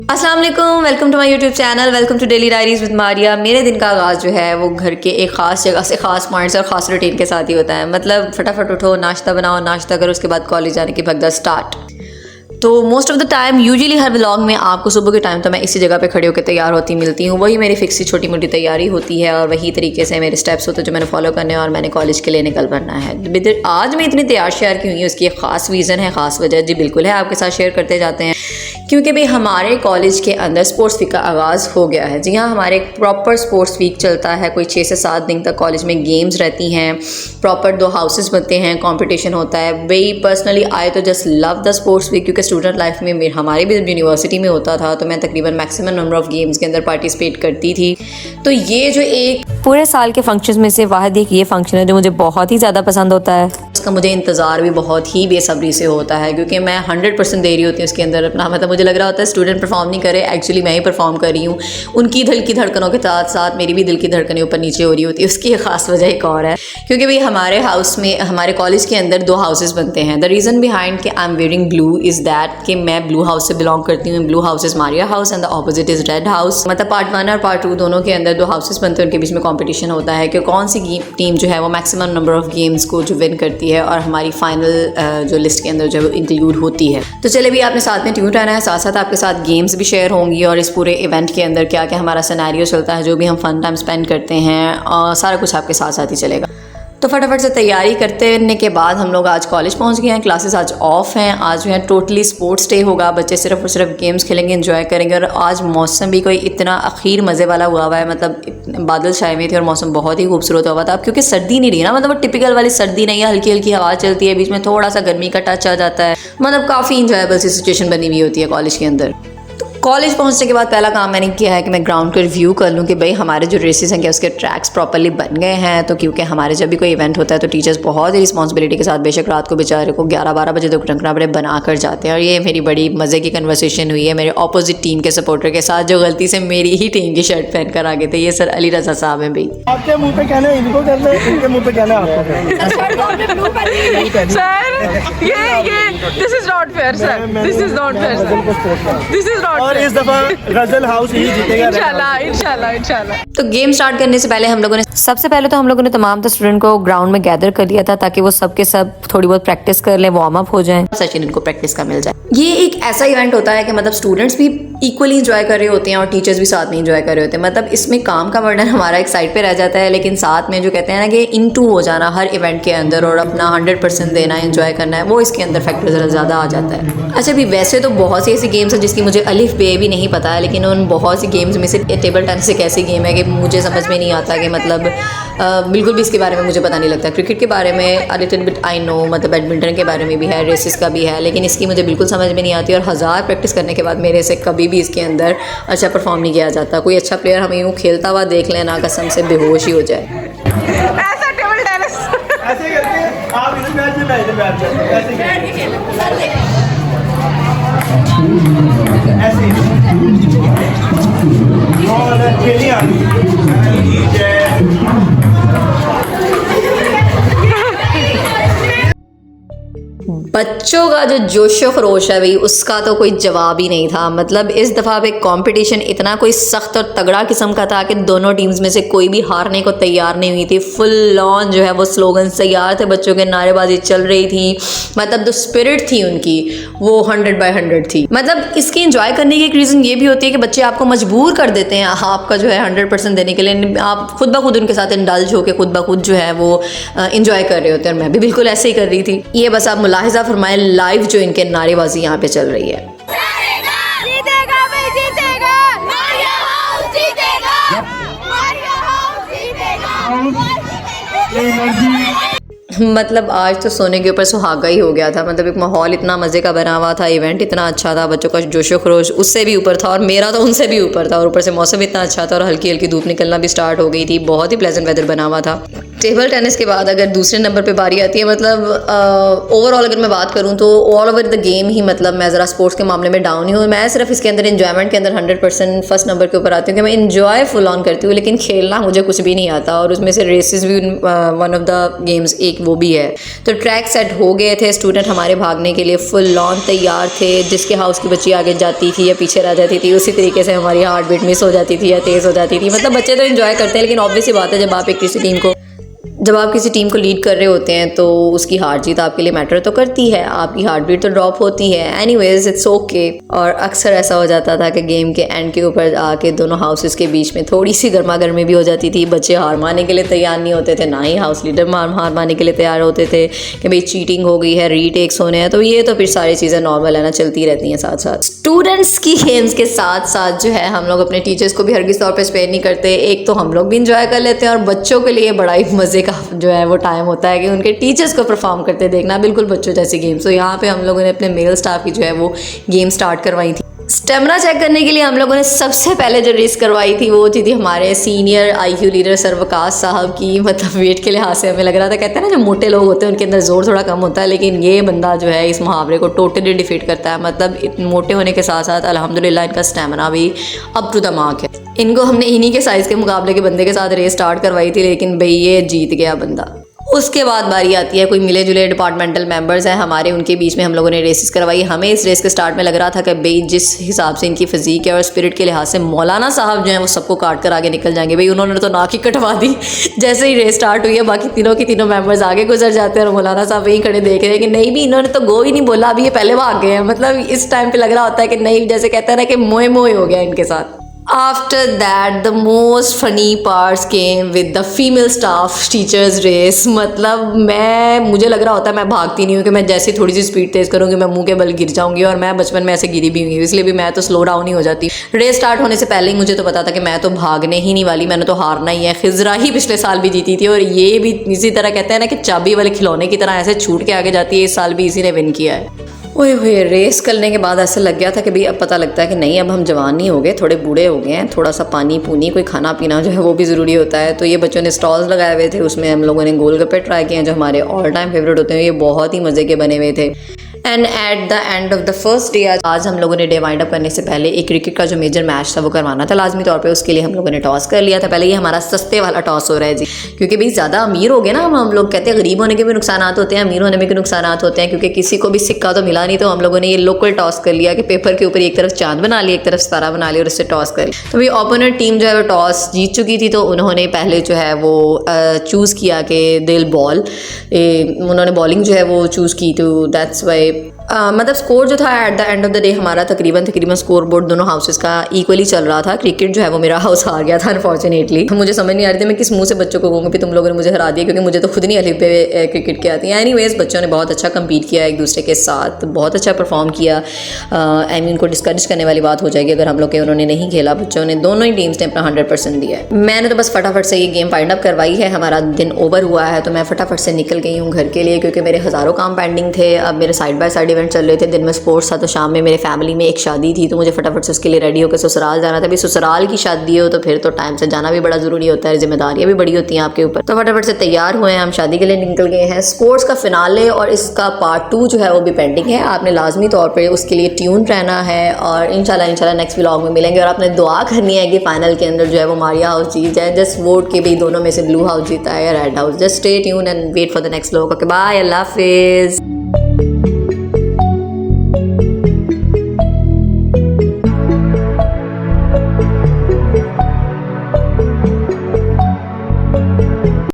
अस्सलाम वालेकुम, welcome to my YouTube channel, welcome to daily diaries with Maria. मेरे दिन का आगाज़ जो है वो घर के एक ख़ास जगह से ख़ास पॉइंट्स और ख़ास रूटीन के साथ ही होता है। मतलब फटाफट उठो, नाश्ता बनाओ, नाश्ता करो, उसके बाद कॉलेज जाने की भगदड़ स्टार्ट। तो most of the time usually her vlog में आपको सुबह के टाइम तो मैं इसी जगह पे खड़े होकर तैयार होती मिलती हूँ। वही मेरी फिक्स सी छोटी मोटी तैयारी होती है और वही तरीके से मेरे स्टेप्स होते हैं जो मैंने फॉलो करने हैं और मैंने कॉलेज के लिए निकल पड़ना है। आज मैं इतनी तैयार शेयर की हुई हूँ, उसकी एक ख़ास रीज़न है, ख़ास वजह जी बिल्कुल है, आपके साथ शेयर करते जाते हैं। क्योंकि भाई हमारे कॉलेज के अंदर स्पोर्ट्स वीक का आगाज़ हो गया है। जी हाँ, हमारे एक प्रॉपर स्पोर्ट्स वीक चलता है, कोई 6 से 7 दिन तक कॉलेज में गेम्स रहती हैं, प्रॉपर 2 हाउसेस बनते हैं, कंपटीशन होता है। वही पर्सनली आई तो just love the sports week, क्योंकि स्टूडेंट लाइफ में हमारी भी यूनिवर्सिटी में होता था तो मैं तकरीबन मैक्सिमम नंबर ऑफ़ गेम्स के अंदर पार्टिसिपेट करती थी। तो ये जो एक पूरे साल के फंक्शंस में से वाहिद एक ये फंक्शन है जो मुझे बहुत ही ज़्यादा पसंद होता है। उसका मुझे इंतज़ार भी बहुत ही बेसब्री से होता है, क्योंकि मैं 100% दे रही होती हूँ उसके अंदर अपना। मतलब मुझे लग रहा होता है स्टूडेंट परफॉर्म नहीं करे, एक्चुअली मैं ही परफॉर्म कर रही हूँ। उनकी दिल की धड़कनों के साथ साथ मेरी भी दिल की धड़कनें ऊपर नीचे हो रही होती है। उसकी एक ख़ास वजह एक और है, क्योंकि भाई हमारे हाउस में, हमारे कॉलेज के अंदर 2 हाउसेस बनते हैं। द रीज़न बिहाइंड कि I am wearing blue is that कि मैं ब्लू हाउस से बिलोंग करती हूँ। Blue house is Maria house and the opposite is red house. मतलब पार्ट 1 और पार्ट 2 दोनों के अंदर 2 हाउसेस बनते हैं, उनके बीच में कॉम्पिटिशन होता है कि कौन सी टीम जो है वो मैक्सिमम नंबर ऑफ़ गेम्स को जो विन करती है और हमारी फाइनल जो लिस्ट के अंदर जो है वो इंक्लूड होती है। तो चले भी आपने साथ में ट्यून रहना है, साथ साथ आपके साथ गेम्स भी शेयर होंगी और इस पूरे इवेंट के अंदर क्या क्या हमारा सिनेरियो चलता है, जो भी हम फन टाइम स्पेंड करते हैं, और सारा कुछ आपके साथ साथ ही चलेगा। तो फटाफट से तैयारी करने के बाद हम लोग आज कॉलेज पहुंच गए हैं। क्लासेस आज ऑफ हैं। आज जो है टोटली स्पोर्ट्स डे होगा। बच्चे सिर्फ और सिर्फ गेम्स खेलेंगे, एंजॉय करेंगे। और आज मौसम भी कोई इतना अखीर मज़े वाला हुआ है। मतलब बादल छाए हुए थे और मौसम बहुत ही खूबसूरत हुआ था। अब क्योंकि सर्दी नहीं रही ना, मतलब वो टिपिकल वाली सर्दी नहीं है, हल्की हल्की हवा चलती है, बीच में थोड़ा सा गर्मी का टच आ जाता है। मतलब काफ़ी इंजॉयबल सी सिचुएशन बनी हुई होती है कॉलेज के अंदर। कॉलेज पहुंचने के बाद पहला काम मैंने किया है कि मैं ग्राउंड का रिव्यू कर लूँ कि भाई हमारे जो रेसेस हैं क्या उसके ट्रैक्स प्रॉपर्ली बन गए हैं। तो क्योंकि हमारे जब भी कोई इवेंट होता है तो टीचर्स बहुत ही रिस्पॉन्सिबिलिटी के साथ बेशक रात को बेचारे को 11-12 बजे तक रखना पड़े बना कर जाते हैं। और ये मेरी बड़ी मज़े की कन्वर्सेशन हुई है मेरे ऑपोजिट टीम के सपोर्टर के साथ, जो गलती से मेरी ही टीम की शर्ट पहन कर आ गए थे। ये सर अली रज़ा साहब हैं। भाई आपके मुंह पे कहना इनको कर ले, इनके मुंह पे कहना आपको। सर ये this is not fair sir, this is not fair, this is not. और इस दफा गजल हाउस ही जीतेगा इंशाल्लाह इंशाल्लाह इंशाल्लाह। तो गेम स्टार्ट करने से पहले हम लोगों ने हम लोगों ने तमाम स्टूडेंट को ग्राउंड में गैदर कर लिया था ताकि वो सब के सब थोड़ी बहुत प्रैक्टिस कर लें, वार्म अप हो जाएं। सचिन इनको प्रैक्टिस का मिल जाए। ये एक ऐसा इवेंट होता है कि मतलब स्टूडेंट्स भी इक्वली इंजॉय कर रहे होते हैं और टीचर्स भी साथ में इंजॉय कर रहे होते हैं। मतलब इसमें काम का बर्डन हमारा एक साइड पे रह जाता है, लेकिन साथ में जो कहते हैं ना कि इनटू हो जाना हर इवेंट के अंदर और अपना 100% देना, एंजॉय करना है, वो इसके अंदर फैक्टर ज़रा ज़्यादा आ जाता है। अच्छा भी वैसे तो बहुत सी ऐसी गेम्स हैं जिसकी मुझे अलिफ बे भी नहीं पता है, लेकिन उन बहुत सी गेम्स में से टेबल टेनिस एक ऐसी गेम है कि मुझे समझ में नहीं आता कि मतलब बिल्कुल भी इसके बारे में मुझे पता नहीं लगता। क्रिकेट के बारे में a little bit I know, मतलब बैडमिंटन के बारे में भी है, रेसेस का भी है, लेकिन इसकी मुझे बिल्कुल समझ में नहीं आती। और हज़ार प्रैक्टिस करने के बाद मेरे से कभी भी इसके अंदर अच्छा परफॉर्म नहीं किया जाता। कोई अच्छा प्लेयर हमें यूँ खेलता हुआ देख लेना, कसम से बेहोश ही हो जाए। ऐसा टेबल टेनिस ऐसे करके आप इस मैच में बैठ जाते ऐसे और खेलिए बच्चों का जो जोशो खरोश है भाई, उसका तो कोई जवाब ही नहीं था। मतलब इस दफ़ा पे कंपटीशन इतना कोई सख्त और तगड़ा किस्म का था कि दोनों टीम्स में से कोई भी हारने को तैयार नहीं हुई थी। फुल ऑन जो है वो स्लोगन तैयार थे, बच्चों के नारेबाजी चल रही थी। मतलब जो स्पिरिट थी उनकी वो 100/100 थी। मतलब इसकी इंजॉय करने की एक रीज़न ये भी होती है कि बच्चे आपको मजबूर कर देते हैं आपका जो है 100% देने के लिए। आप खुद ब खुद उनके साथ इंडल्ज होकर खुद ब खुद जो है वो इंजॉय कर रहे होते हैं। और मैं भी बिल्कुल ऐसे ही कर रही थी। ये बस आप मुलाहिजा फरमाए लाइव जो इनके नारेबाजी यहाँ पे चल रही है। जीतेगा भाई जीतेगा, मारिया हाउस जीतेगा, मारिया हाउस जीतेगा। मतलब आज तो सोने के ऊपर सुहागा ही हो गया था। मतलब एक माहौल इतना मज़े का बना हुआ था, इवेंट इतना अच्छा था, बच्चों का जोशो खरोश उससे भी ऊपर था और मेरा तो उनसे भी ऊपर था। और ऊपर से मौसम इतना अच्छा था और हल्की हल्की धूप निकलना भी स्टार्ट हो गई थी। बहुत ही प्लेजेंट वेदर बना हुआ था। टेबल टेनिस के बाद अगर दूसरे नंबर पे बारी आती है, मतलब ओवरऑल अगर मैं बात करूँ तो ऑल ओवर द गेम ही मतलब मैं ज़रा स्पोर्ट्स के मामले में डाउन ही हूँ। मैं सिर्फ इसके अंदर इन्जॉयमेंट के अंदर 100% फर्स्ट नंबर के ऊपर आती हूँ कि मैं इन्जॉय फुल ऑन करती हूँ, लेकिन खेलना मुझे कुछ भी नहीं आता। और उसमें से रेसेस भी वन ऑफ द गेम्स एक वो भी है। तो ट्रैक सेट हो गए थे, स्टूडेंट हमारे भागने के लिए फुल ऑन तैयार थे। जिसके हाउस की बच्ची आगे जाती थी या पीछे रह जाती थी, उसी तरीके से हमारी हार्ट बीट मिस हो जाती थी या तेज़ हो जाती थी। मतलब बच्चे तो इन्जॉय करते हैं, लेकिन ऑब्वियस सी बात है जब आप किसी टीम को लीड कर रहे होते हैं तो उसकी हार जीत आपके लिए मैटर तो करती है, आपकी हार्ट बीट तो ड्रॉप होती है। Anyways it's okay. और अक्सर ऐसा हो जाता था कि गेम के एंड के ऊपर आके दोनों हाउसेस के बीच में थोड़ी सी गर्मा गर्मी भी हो जाती थी। बच्चे हार मानने के लिए तैयार नहीं होते थे, ना ही हाउस लीडर हार मानने के लिए तैयार होते थे कि भाई चीटिंग हो गई है, रीटेक्स होने हैं। तो ये तो फिर सारी चीज़ें नॉर्मल है ना, चलती रहती हैं साथ साथ। स्टूडेंट्स की गेम्स के साथ साथ जो है हम लोग अपने टीचर्स को भी हरगिज़ तौर पर स्पेयर नहीं करते। एक तो हम लोग भी इंजॉय कर लेते हैं और बच्चों के लिए बड़ा ही मज़े का जो है वो टाइम होता है कि उनके टीचर्स को परफॉर्म करते देखना, बिल्कुल बच्चों जैसी गेम्स। तो यहाँ पे हम लोगों ने अपने मेल स्टाफ की जो है वो गेम स्टार्ट करवाई थी। स्टेमिना चेक करने के लिए हम लोगों ने सबसे पहले जो रेस करवाई थी वो थी हमारे senior IQ leader sir Waqas साहब की। मतलब वेट के लिहाज से हमें लग रहा था, कहते हैं ना जो मोटे लोग होते हैं उनके अंदर जोर थोड़ा कम होता है, लेकिन ये बंदा जो है इस मुहावरे को टोटली डिफीट करता है। मतलब इतने मोटे होने के साथ साथ अल्हम्दुलिल्लाह इनका स्टेमिना भी अप टू द मार्क है। इनको हमने इन्हीं के साइज़ के मुकाबले के बंदे के साथ रेस स्टार्ट करवाई थी, लेकिन भाई ये जीत गया बंदा। उसके बाद बारी आती है, कोई मिले जुले डिपार्टमेंटल मेंबर्स हैं हमारे, उनके बीच में हम लोगों ने रेसेस करवाई। हमें इस रेस के स्टार्ट में लग रहा था कि भाई जिस हिसाब से इनकी फिजिक है और स्पिरिट के लिहाज से मौलाना साहब जो हैं वो सबको काट कर आगे निकल जाएंगे। भाई उन्होंने तो नाक ही कटवा दी जैसे ही रेस स्टार्ट हुई है। बाकी तीनों के तीनों मेंबर्स आगे गुजर जाते हैं और मौलाना साहब वहीं खड़े देख रहे हैं कि नहीं भी इन्होंने तो गो ही नहीं बोला, अभी ये पहले भाग गए हैं। मतलब इस टाइम पर लग रहा होता है कि नहीं, जैसे कहते हैं ना कि मोए मोए हो गया इनके साथ। After that the most funny parts came with the female staff teachers race। मतलब मुझे लग रहा होता है मैं भागती नहीं हूँ कि मैं जैसे थोड़ी सी स्पीड तेज़ करूँगी मैं मुंह के बल गिर जाऊँगी, और मैं बचपन में ऐसे गिरी भी हुई हूँ, इसलिए भी मैं तो स्लो डाउन ही हो जाती। रेस स्टार्ट होने से पहले ही मुझे तो पता था कि मैं तो भागने ही नहीं वाली, मैंने तो हारना ही है। खिजरा ही पिछले साल भी जीती थी और ये भी इसी तरह कहते हैं ना कि चाबी वाले खिलौने की तरह ऐसे छूट के आगे जाती है। इस साल भी इसी ने विन किया है। ओए होए, रेस करने के बाद ऐसा लग गया था कि भाई अब पता लगता है कि नहीं, अब हम जवान नहीं हो गए, थोड़े बूढ़े हो गए हैं, थोड़ा सा पानी पूनी कोई खाना पीना जो है वो भी ज़रूरी होता है। तो ये बच्चों ने स्टॉल्स लगाए हुए थे, उसमें हम लोगों ने गोलगप्पे ट्राई किए हैं जो हमारे ऑल टाइम फेवरेट होते हैं। ये बहुत ही मज़े के बने हुए थे। And at the end of the first day आज हम लोगों ने डे वाइंड अप करने से पहले एक क्रिकेट का जो मेजर मैच था वो करवाना था लाजमी तौर पे। उसके लिए हम लोगों ने टॉस कर लिया था। पहले ये हमारा सस्ते वाला टॉस हो रहा है जी, क्योंकि भाई ज़्यादा अमीर हो गए ना हम लोग कहते हैं गरीब होने के भी नुकसान होते हैं, अमीर होने में भी नुकसान होते हैं, क्योंकि किसी को भी सिक्का तो मिला नहीं। तो हम लोगों ने ये लोकल टॉस कर लिया कि पेपर के ऊपर एक तरफ चांद बना लिया, एक तरफ सितारा बना लिया और उससे टॉस कर लिया। तो भाई ओपोनेंट टीम जो है वो टॉस जीत चुकी थी, तो उन्होंने पहले जो है वो चूज़ किया कि दिल बॉल, उन्होंने बॉलिंग जो है वो चूज़ की। तो दैट्स वाई मतलब स्कोर जो था at the end of the day हमारा तकरीबन स्कोर बोर्ड दोनों हाउसेस का इक्वली चल रहा था। क्रिकेट जो है वो मेरा हाउस हार गया था अनफॉर्चुनेटली। मुझे समझ नहीं आ रही थी मैं किस मुंह से बच्चों को कहूँगी तुम लोगों ने मुझे हरा दिया, क्योंकि मुझे तो खुद नहीं अलिफ पे क्रिकेट की आती है। एनीवेज बच्चों ने बहुत अच्छा कम्पीट किया एक दूसरे के साथ, बहुत अच्छा परफॉर्म किया। आई मीन को डिस्करेज करने वाली बात हो जाएगी अगर हम लोग के उन्होंने नहीं खेला। बच्चों ने दोनों ही टीम्स ने अपना 100% दिया है। मैंने तो बस फटाफट से ये गेम फाइंड अप करवाई है। हमारा दिन ओवर हुआ है तो मैं फटाफट से निकल गई हूँ घर के लिए, क्योंकि मेरे हज़ारों काम पेंडिंग थे। अब मेरे साइड बाय साइड इवेंट चल रहे थे, दिन में स्पोर्ट्स था, तो शाम में मेरे फैमिली में एक शादी थी, तो मुझे फटाफट से उसके लिए रेडी होकर ससुराल जाना था। भी ससुराल की शादी हो तो फिर तो टाइम से जाना भी बड़ा ज़रूरी होता है, जिम्मेदारियाँ भी बड़ी होती हैं आपके ऊपर। तो फटाफट से तैयार हुए हैं, हम शादी के लिए निकल गए हैं। स्पोर्ट्स का फिनाले और इसका पार्ट 2 जो है वो भी पेंडिंग है। आपने लाजमी तौर पर उसके लिए ट्यून रहना है और इंशाल्लाह नेक्स्ट व्लॉग में मिलेंगे। और आपने दुआ करनी है कि फाइनल के अंदर जो है वो मारिया हाउस जीत जाए। जस्ट वोट के भी दोनों में से ब्लू हाउस जीता है या red house. Just stay tune and wait for the next vlog. Okay bye, अल्लाह हाफिज़।